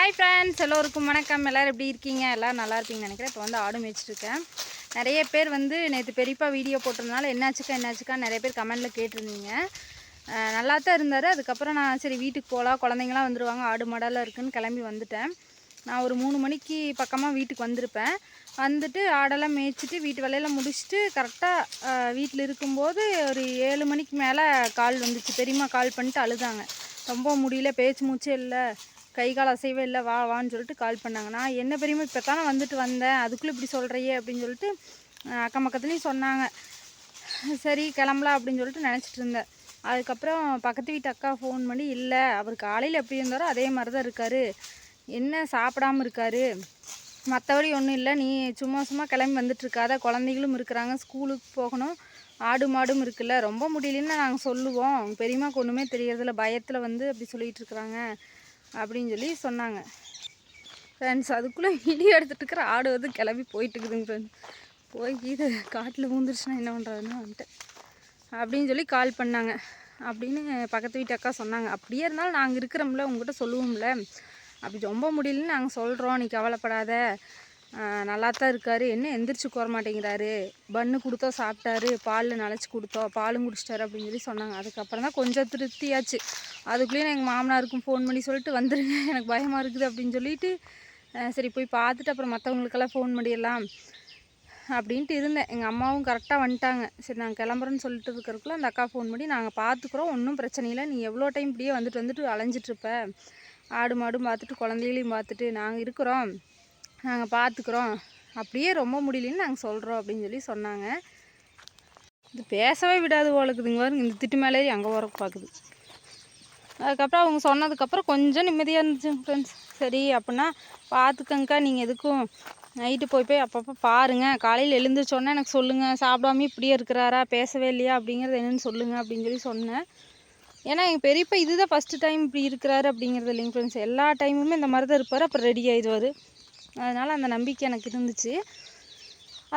Hi friends, எல்லோருக்கும் வணக்கம். எல்லோரும் எப்படி இருக்கீங்க? எல்லோரும் நல்லா இருப்பீங்கன்னு நினைக்கிறேன். இப்போ வந்து ஆடு மேய்ச்சிட்ருக்கேன். நிறைய பேர் வந்து நேற்று பெரியப்பா வீடியோ போட்டிருந்தனால என்னாச்சுக்கா நிறைய பேர் கமெண்டில் கேட்டிருந்தீங்க. நல்லா தான் இருந்தார். அதுக்கப்புறம் நான் சரி வீட்டுக்கு போகலாம், குழந்தைங்களாம் வந்துடுவாங்க, ஆடு மாடெல்லாம் இருக்குதுன்னு கிளம்பி வந்துட்டேன். நான் ஒரு 3 மணிக்கு பக்கமாக வீட்டுக்கு வந்திருப்பேன். வந்துட்டு ஆடெல்லாம் மேய்ச்சிட்டு வீட்டு வேலையெல்லாம் முடிச்சுட்டு கரெக்டாக வீட்டில் இருக்கும்போது ஒரு 7 மணிக்கு மேலே கால் வந்துச்சு. பெரியம்மா கால் பண்ணிட்டு அழுதாங்க. ரொம்ப முடியல, பேச்சு மூச்சே இல்லை, கை கால் அசைவே இல்லை, வான்னு சொல்லிட்டு கால் பண்ணாங்க. நான் என்ன பெரியம்மா இப்போ தானே வந்துட்டு வந்தேன், அதுக்குள்ளே இப்படி சொல்கிறையே அப்படின்னு சொல்லிட்டு அக்கம் பக்கத்துலேயும் சொன்னாங்க. சரி கிளம்பலாம் அப்படின்னு சொல்லிட்டு நினச்சிட்டு இருந்தேன். அதுக்கப்புறம் பக்கத்து வீட்டு அக்கா ஃபோன் பண்ணி, இல்லை அவர் காலையில் எப்படி இருந்தாரோ அதே மாதிரி தான் இருக்கார், என்ன சாப்பிடாமல் இருக்கார், மற்றபடி ஒன்றும் இல்லை, நீ சும்மா கிளம்பி வந்துட்டுருக்காத, குழந்தைகளும் இருக்கிறாங்க, ஸ்கூலுக்கு போகணும், ஆடு மாடும் இருக்குல்ல, ரொம்ப முடியலன்னு நாங்கள் சொல்லுவோம், பெரியம்மாக்கு ஒன்றுமே தெரியறதில்ல, பயத்தில் வந்து அப்படி சொல்லிகிட்டு இருக்கிறாங்க அப்படின்னு சொல்லி சொன்னாங்க. ஃப்ரெண்ட்ஸ், அதுக்குள்ளே வீடியோ எடுத்துகிட்டு இருக்கிற ஆடு வந்து கிளம்பி போயிட்டுருக்குதுங்க ஃப்ரெண்ட்ஸ். போய் இது காட்டில் ஊந்துருச்சுன்னா என்ன பண்ணுறதுன்னு வந்துட்டு அப்படின்னு சொல்லி கால் பண்ணாங்க. அப்படின்னு பக்கத்து வீட்டு அக்கா சொன்னாங்க. அப்படியே இருந்தாலும் நாங்கள் இருக்கிறோம்ல, உங்கள்கிட்ட சொல்லுவோம்ல, அப்படி ரொம்ப முடியலன்னு நாங்கள் சொல்கிறோம், நீ கவலைப்படாத, நல்லா தான் இருக்கார், என்ன எந்திரிச்சு கோர மாட்டேங்கிறாரு, பன்னு கொடுத்தோம் சாப்பிட்டாரு, பாலில் நனைச்சி கொடுத்தோம், பாலும் குடிச்சிட்டாரு அப்படின்னு சொல்லி சொன்னாங்க. அதுக்கப்புறம் தான் கொஞ்சம் திருப்தியாச்சு. அதுக்குள்ளேயும் எங்கள் மாமனாருக்கும் ஃபோன் பண்ணி சொல்லிட்டு வந்துடுங்க, எனக்கு பயமாக இருக்குது அப்படின்னு சொல்லிட்டு சரி போய் பார்த்துட்டு அப்புறம் மற்றவங்களுக்கெல்லாம் ஃபோன் பண்ணிடலாம் அப்படின்ட்டு இருந்தேன். எங்கள் அம்மாவும் கரெக்டாக வந்துட்டாங்க. சரி நாங்கள் கிளம்புறேன்னு சொல்லிட்டு இருக்கிறதுக்குள்ள அந்த அக்கா ஃபோன் பண்ணி, நாங்கள் பார்த்துக்குறோம், ஒன்றும் பிரச்சனை இல்லை, நீ எவ்வளோ டைம் இப்படியே வந்துட்டு அலைஞ்சிட்ருப்ப, ஆடு மாடும் பார்த்துட்டு குழந்தைகளையும் பார்த்துட்டு நாங்கள் இருக்கிறோம், நாங்கள் பார்த்துக்குறோம், அப்படியே ரொம்ப முடியலன்னு நாங்கள் சொல்கிறோம் அப்படின்னு சொல்லி சொன்னாங்க. இது பேசவே விடாது போலக்குதுங்க பாருங்க, இந்த திட்டு மேலேயே அங்கே வர பார்க்குது. அதுக்கப்புறம் அவங்க சொன்னதுக்கப்புறம் கொஞ்சம் நிம்மதியாக இருந்துச்சு ஃப்ரெண்ட்ஸ். சரி அப்படின்னா பார்த்துக்கங்க்கா, நீங்கள் எதுக்கும் நைட்டு போய் அப்பப்போ பாருங்கள், காலையில் எழுந்திரிச்சோன்னே எனக்கு சொல்லுங்கள், சாப்பிடாம இப்படியே இருக்கிறாரா, பேசவே இல்லையா அப்படிங்கிறது என்னென்னு சொல்லுங்கள் அப்படின்னு சொல்லி சொன்னேன். ஏன்னா எங்கள் பெரியப்பா இதுதான் ஃபஸ்ட்டு டைம் இப்படி இருக்கிறாரு அப்படிங்கிறது இல்லைங்க ஃப்ரெண்ட்ஸ், எல்லா டைமுமே இந்த மாதிரி தான் இருப்பார், அப்புறம் ரெடி ஆகிடுவார். அதனால் அந்த நம்பிக்கை எனக்கு இருந்துச்சு.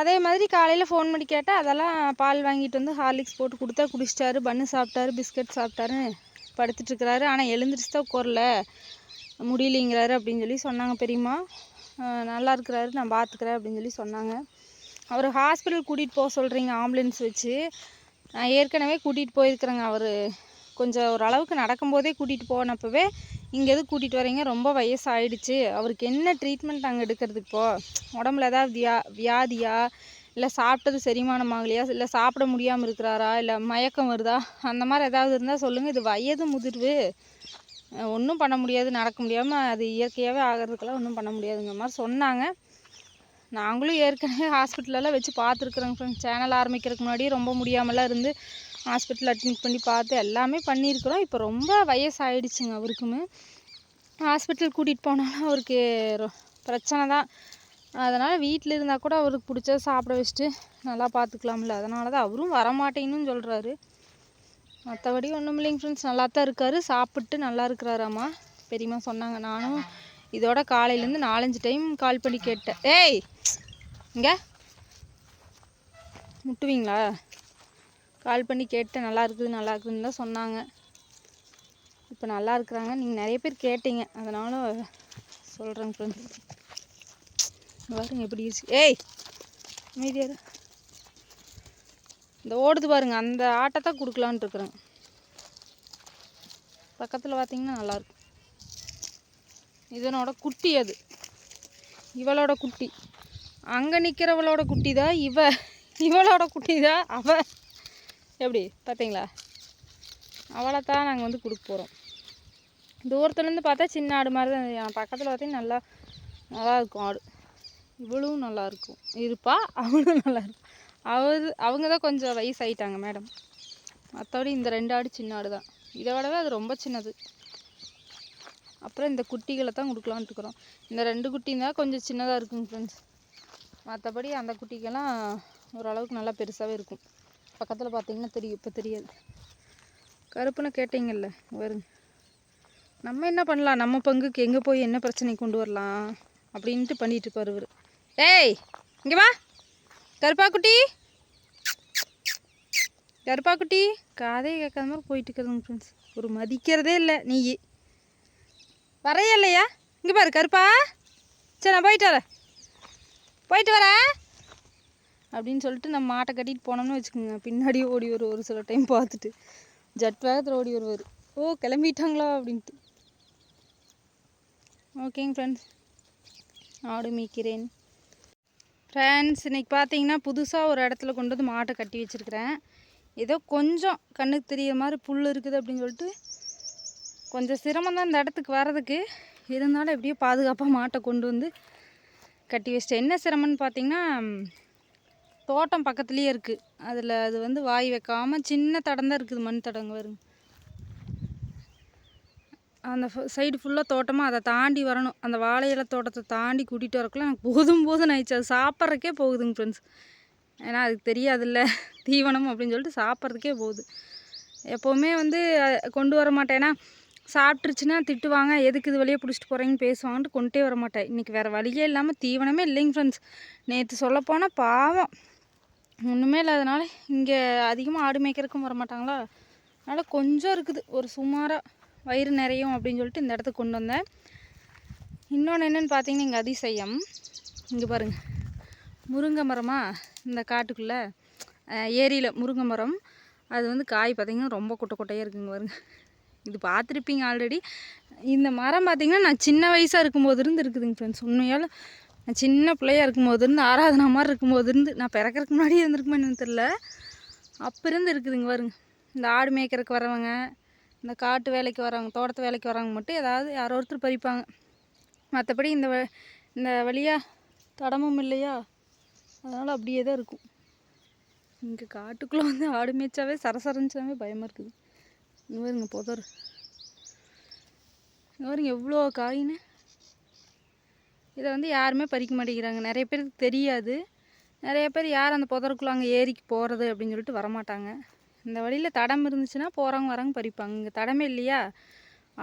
அதே மாதிரி காலையில் ஃபோன் பண்ணி கேட்டால் அதெல்லாம் பால் வாங்கிட்டு வந்து ஹார்லிக்ஸ் போட்டு கொடுத்தா குடிச்சிட்டாரு, பன்னு சாப்பிட்டாரு, பிஸ்கட் சாப்பிட்டாரு, படுத்துட்ருக்கிறாரு. ஆனால் எழுந்திரிச்சு தான் உட்காரல, முடியலைங்கிறாரு அப்படின்னு சொல்லி சொன்னாங்க பெரியம்மா. நல்லா இருக்கிறாரு, நான் பார்த்துக்கிறேன் அப்படின்னு சொல்லி சொன்னாங்க. அவர் ஹாஸ்பிட்டல் கூட்டிகிட்டு போக சொல்கிறீங்க ஆம்புலன்ஸ் வச்சு, நான் ஏற்கனவே கூட்டிகிட்டு போயிருக்கிறேங்க. அவர் கொஞ்சம் ஓரளவுக்கு நடக்கும்போதே கூட்டிகிட்டு போனப்பவே, இங்கே எதுக்கு கூட்டிகிட்டு வரீங்க, ரொம்ப வயசாகிடுச்சு, அவருக்கு என்ன ட்ரீட்மெண்ட் நாங்கள் எடுக்கிறது, இப்போது உடம்புல ஏதாவது வியாதியா, இல்லை சாப்பிட்டது செரிமானம் ஆகலையா, இல்லை சாப்பிட முடியாமல் இருக்கிறாரா, இல்லை மயக்கம் வருதா, அந்த மாதிரி ஏதாவது இருந்தால் சொல்லுங்கள், இது வயது முதிர்வு, ஒன்றும் பண்ண முடியாது, நடக்க முடியாமல் அது இயற்கையாகவே ஆகிறதுக்கெல்லாம் ஒன்றும் பண்ண முடியாதுங்கிற மாதிரி சொன்னாங்க. நாங்களும் ஏற்கனவே ஹாஸ்பிட்டலெல்லாம் வச்சு பார்த்துருக்குறோங்க ஃப்ரெண்ட்ஸ். சேனல் ஆரம்பிக்கிறதுக்கு முன்னாடியே ரொம்ப முடியாமலாம் இருந்து ஹாஸ்பிட்டல் அட்மிட் பண்ணி பார்த்து எல்லாமே பண்ணியிருக்கிறோம். இப்போ ரொம்ப வயசாகிடுச்சுங்க அவருக்குமே. ஹாஸ்பிட்டல் கூட்டிகிட்டு போனாலும் அவருக்கு பிரச்சனை தான். அதனால் வீட்டில் இருந்தால் கூட அவருக்கு பிடிச்சத சாப்பிட வச்சுட்டு நல்லா பார்த்துக்கலாம்ல, அதனால தான் அவரும் வரமாட்டேன்னு சொல்கிறாரு. மற்றபடி ஒன்றும் இல்லைங்க ஃப்ரெண்ட்ஸ், நல்லா தான் இருக்கார், சாப்பிட்டு நல்லா இருக்கிறாராம்மா பெரியம்மா சொன்னாங்க. நானும் இதோட காலையிலேருந்து 4-5 டைம் கால் பண்ணி கேட்டேன். ஏய் இங்கே முட்டுவீங்களா, கால் பண்ணி கேட்டேன், நல்லா இருக்குதுன்னு தான் சொன்னாங்க. இப்போ நல்லா இருக்கிறாங்க. நீங்கள் நிறைய பேர் கேட்டீங்க, அதனால் சொல்கிறேங்க ஃப்ரெண்ட்ஸ். பாருங்க எப்படி இருந்துச்சு. ஏய் அமைதியாரு, இந்த ஓடுது பாருங்க, அந்த ஆட்டத்தை கொடுக்கலான்ட்டு இருக்கிறேங்க. பக்கத்தில் பார்த்தீங்கன்னா நல்லாயிருக்கும். இதனோட குட்டி, அது இவளோட குட்டி, அங்கே நிற்கிறவளோட குட்டி தான் இவளோட குட்டி தான் அவ. எப்படி பார்த்தீங்களா, அவளை தான் நாங்கள் வந்து கொடுக்க போகிறோம். தூரத்துலேருந்து பார்த்தா சின்ன ஆடு மாதிரி தான், பக்கத்தில் பார்த்தீங்கன்னா நல்லா இருக்கும் ஆடு. இவளும் நல்லாயிருக்கும் இருப்பா, அவளும் நல்லாயிருக்கும். அவங்க தான் கொஞ்சம் வயசாகிட்டாங்க மேடம். மற்றபடி இந்த 2 ஆடு சின்ன ஆடு தான், இதை விடவே அது ரொம்ப சின்னது. அப்புறம் இந்த குட்டிகளை தான் கொடுக்கலான்ட்டு இருக்கிறோம். இந்த 2 குட்டியும் தான் கொஞ்சம் சின்னதாக இருக்குங்க ஃப்ரெண்ட்ஸ். மற்றபடி அந்த குட்டிக்கெல்லாம் ஓரளவுக்கு நல்லா பெருசாகவே இருக்கும். பக்கத்தில் பார்த்தீங்கன்னா தெரியும், இப்போ தெரியாது. கருப்புன்னு கேட்டிங்கல்ல, வருங்க. நம்ம என்ன பண்ணலாம், நம்ம பங்குக்கு எங்கே போய் என்ன பிரச்சனை கொண்டு வரலாம் அப்படின்ட்டு பண்ணிகிட்டு இருப்பார் இவர். ஏய் இங்கே வா கருப்பாக்குட்டி, கருப்பாக்குட்டி, காதையை கேட்காத மாதிரி போயிட்டு இருக்கிறதுங்க ஃப்ரெண்ட்ஸ். ஒரு மதிக்கிறதே இல்லை, நீ வரைய இல்லையா, இங்கே பாரு கருப்பா, சரி நான் போயிட்டு வரேன் அப்படின்னு சொல்லிட்டு நம்ம மாட்டை கட்டிட்டு போனோம்னு வச்சுக்கோங்க, பின்னாடியே ஓடி வரும். ஒரு சில டைம் பார்த்துட்டு ஜட் வேகத்தில் ஓடி வருவார். ஓ கிளம்பிட்டாங்களா அப்படின்ட்டு. ஓகேங்க ஃப்ரெண்ட்ஸ், ஆடு மீக்கிறேன். ஃப்ரெண்ட்ஸ் இன்றைக்கி பார்த்தீங்கன்னா புதுசாக ஒரு இடத்துல கொண்டு வந்து மாட்டை கட்டி வச்சுருக்கிறேன். ஏதோ கொஞ்சம் கண்ணுக்கு தெரிகிற மாதிரி புல் இருக்குது அப்படின்னு சொல்லிட்டு கொஞ்சம் சிரமம் தான் இந்த இடத்துக்கு வர்றதுக்கு. இருந்தாலும் எப்படியோ பாதுகாப்பாக மாட்டை கொண்டு வந்து கட்டி வச்சிட்டேன். என்ன சிரமம்னு பார்த்தீங்கன்னா, தோட்டம் பக்கத்துலேயே இருக்குது. அது வந்து வாய் வைக்காமல் சின்ன தடம் தான் இருக்குது, மண் தடங்க வருங்க. அந்த சைடு ஃபுல்லாக தோட்டமாக, அதை தாண்டி வரணும். அந்த வாழை இலை தோட்டத்தை தாண்டி கூட்டிகிட்டு வரக்குள்ள எனக்கு போதும் ஆயிடுச்சு. அது சாப்பிட்றக்கே போகுதுங்க ஃப்ரெண்ட்ஸ். ஏன்னா அதுக்கு தெரியாதுல்ல தீவனம் அப்படின்னு சொல்லிட்டு சாப்பிட்றதுக்கே போகுது. எப்போவுமே வந்து கொண்டு வர மாட்டேன். ஏன்னா சாப்பிட்ருச்சுன்னா திட்டுவாங்க, எதுக்கு இது வழியே பிடிச்சிட்டு போகிறீங்கன்னு பேசுவாங்கன்ட்டு கொண்டே வர மாட்டேன். இன்றைக்கி வேறு வழியே இல்லாமல் தீவனமே இல்லைங்க ஃப்ரெண்ட்ஸ். நேற்று சொல்லப்போனால் பாவம் ஒன்றுமே இல்லாதனால இங்கே அதிகமாக ஆடு மேய்க்கிறதுக்கும் வர மாட்டாங்களா, அதனால் கொஞ்சம் இருக்குது, ஒரு சுமாராக வயிறு நிறையும் அப்படின்னு சொல்லிட்டு இந்த இடத்துக்கு கொண்டு வந்தேன். இன்னொன்று என்னென்னு பார்த்தீங்கன்னா, இங்கே அதிசயம், இங்கே பாருங்கள் முருங்கை மரமாக இந்த காட்டுக்குள்ளே ஏரியில் முருங்கை மரம். அது வந்து காய் பார்த்திங்கன்னா ரொம்ப கொட்டையாக இருக்குங்க பாருங்க. இது பார்த்துருப்பீங்க ஆல்ரெடி. இந்த மரம் பார்த்திங்கன்னா நான் சின்ன வயசாக இருக்கும்போது இருந்து இருக்குதுங்க ஃப்ரெண்ட்ஸ். உண்மையால் நான் சின்ன பிள்ளையாக இருக்கும்போது இருந்து, ஆராதனா மாதிரி இருக்கும்போது இருந்து, நான் பிறக்கிறதுக்கு முன்னாடியே இருந்திருக்குமே என்னன்னு தெரில, அப்போ இருந்து இருக்குதுங்க பாருங்க. இந்த ஆடு மேய்க்கிறதுக்கு வரவங்க, இந்த காட்டு வேலைக்கு வரவங்க, தோட்டத்து வேலைக்கு வரவங்க மட்டும் ஏதாவது யாரோ ஒருத்தர் பறிப்பாங்க. மற்றபடி இந்த வழியாக தடமும் இல்லையா, அதனால் அப்படியே தான் இருக்கும். இங்கே காட்டுக்குள்ளே வந்து ஆடு மேய்ச்சாவே சரசரஞ்சாவே பயமாக இருக்குது. இங்கே பாருங்க புதர், இங்கே பாருங்க எவ்வளோ காயின்னு. இதை வந்து யாருமே பறிக்க மாட்டேங்கிறாங்க. நிறைய பேருக்கு தெரியாது. நிறைய பேர் யார் அந்த புதருக்குள்ளே அங்கே ஏரிக்கு போகிறது அப்படின்னு சொல்லிட்டு வரமாட்டாங்க. இந்த வழியில் தடம் இருந்துச்சுன்னா போகிறவங்க வரவங்க பறிப்பாங்க. இங்கே தடமே இல்லையா,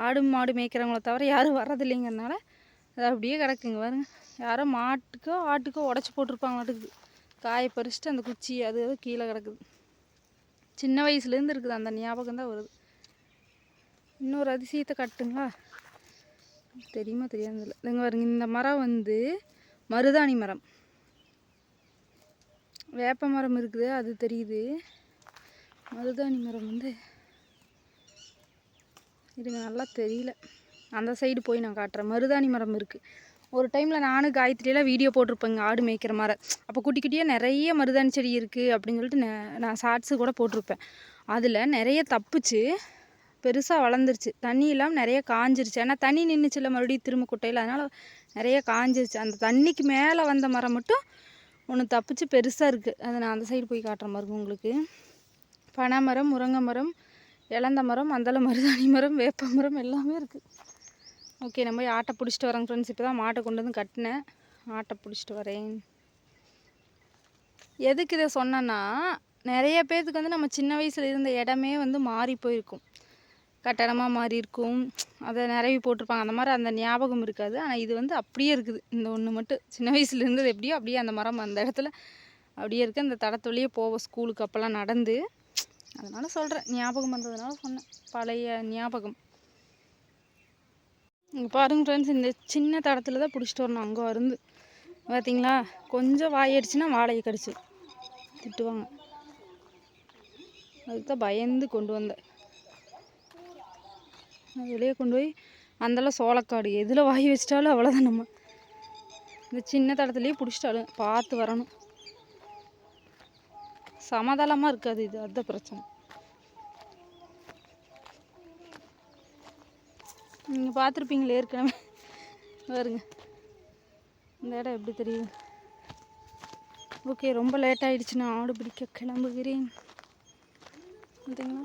ஆடு மாடு மேய்க்கிறவங்கள தவிர யாரும் வர்றதில்லைங்கிறதுனால அது அப்படியே கிடக்குங்க பாருங்க. யாரோ மாட்டுக்கோ ஆட்டுக்கோ உடச்சி போட்டிருப்பாங்க மாட்டுக்கு, காயை பறிச்சுட்டு அந்த குச்சி அது கீழே கிடக்குது. சின்ன வயசுலேருந்து இருக்குது, அந்த ஞாபகம் தான் வருது. இன்னொரு அதிசயத்தை கட்டுங்களா, தெரியுமா தெரியாதுல்ல. இங்கே பாருங்க, இந்த மரம் வந்து மருதாணி மரம். வேப்ப மரம் இருக்குது அது தெரியுது, மருதாணி மரம் வந்து இதுங்க நல்லா தெரியல. அந்த சைடு போய் நான் காட்டுறேன். மருதாணி மரம் இருக்குது. ஒரு டைமில் நானும் காயத்ரியெல்லாம் வீடியோ போட்டிருப்பேங்க ஆடு மேய்க்கிற மாதிரி. அப்போ குட்டி குட்டியாக நிறைய மருதாணி செடி இருக்குது அப்படின்னு சொல்லிட்டு நான் ஷார்ட்ஸு கூட போட்டிருப்பேன். அதில் நிறைய தப்புச்சு பெருசாக வளர்ந்துருச்சு. தண்ணி இல்லாமல் நிறைய காஞ்சிருச்சு. ஏன்னா தண்ணி நின்றுச்சுல மறுபடியும் திரும்ப குட்டையில், அதனால் நிறைய காஞ்சிருச்சு. அந்த தண்ணிக்கு மேலே வந்த மரம் மட்டும் ஒன்று தப்பிச்சு பெருசாக இருக்குது. அதை நான் அந்த சைடு போய் காட்டுற மாதிரி உங்களுக்கு. பனை மரம், முருங்கை மரம், இலந்த மரம், மந்தள மருதாணி மரம், வேப்ப மரம் எல்லாமே இருக்குது. ஓகே, நம்ம போய் ஆட்டை பிடிச்சிட்டு வரேங்க ஃப்ரெண்ட்ஸ். இப்போ தான் மாட்டை கொண்டு வந்து கட்டினேன், ஆட்டை பிடிச்சிட்டு வரேன். எதுக்கு இதை சொன்னேன்னா, நிறைய பேர்த்துக்கு வந்து நம்ம சின்ன வயசில் இருந்த இடமே வந்து மாறி போயிருக்கும், கட்டடமாக மாறி இருக்கும், அதை நிறவி போட்டிருப்பாங்க. அந்த மாதிரி அந்த ஞாபகம் இருக்காது. ஆனால் இது வந்து அப்படியே இருக்குது. இந்த ஒன்று மட்டும் சின்ன வயசில் இருந்தது எப்படியோ அப்படியே அந்த மரம் அந்த இடத்துல அப்படியே இருக்குது. அந்த தடத்துலேயே போவோம் ஸ்கூலுக்கு அப்போல்லாம் நடந்து. அதனால் சொல்கிறேன், ஞாபகம் வந்ததுனால சொன்னேன், பழைய ஞாபகம். இங்கே பாருங்க ஃப்ரெண்ட்ஸ், இந்த சின்ன தடத்தில் தான் பிடிச்சிட்டு வரணும். அங்கே இருந்து பார்த்தீங்களா, கொஞ்சம் வாயடிச்சுன்னா வாழையை கடிச்சு திட்டுவாங்க. அதுக்கு தான் பயந்து கொண்டு வந்தேன். வெளியே கொண்டு போய் அந்தளவு சோளக்காடு எதில் வாய் வச்சிட்டாலும் அவ்வளோதான். நம்ம இந்த சின்ன தடத்துலேயே பிடிச்சிட்டாலும் பார்த்து வரணும். சமதளமாக இருக்காது இது, அதுதான் பிரச்சனை. நீங்கள் பார்த்துருப்பீங்களே ஏற்கனவே. பாருங்க இந்த இடம் எப்படி தெரியுது. ஓகே, ரொம்ப லேட் ஆகிடுச்சு, நான் ஆடு பிடிக்க கிளம்புகிறேன். பார்த்தீங்களா,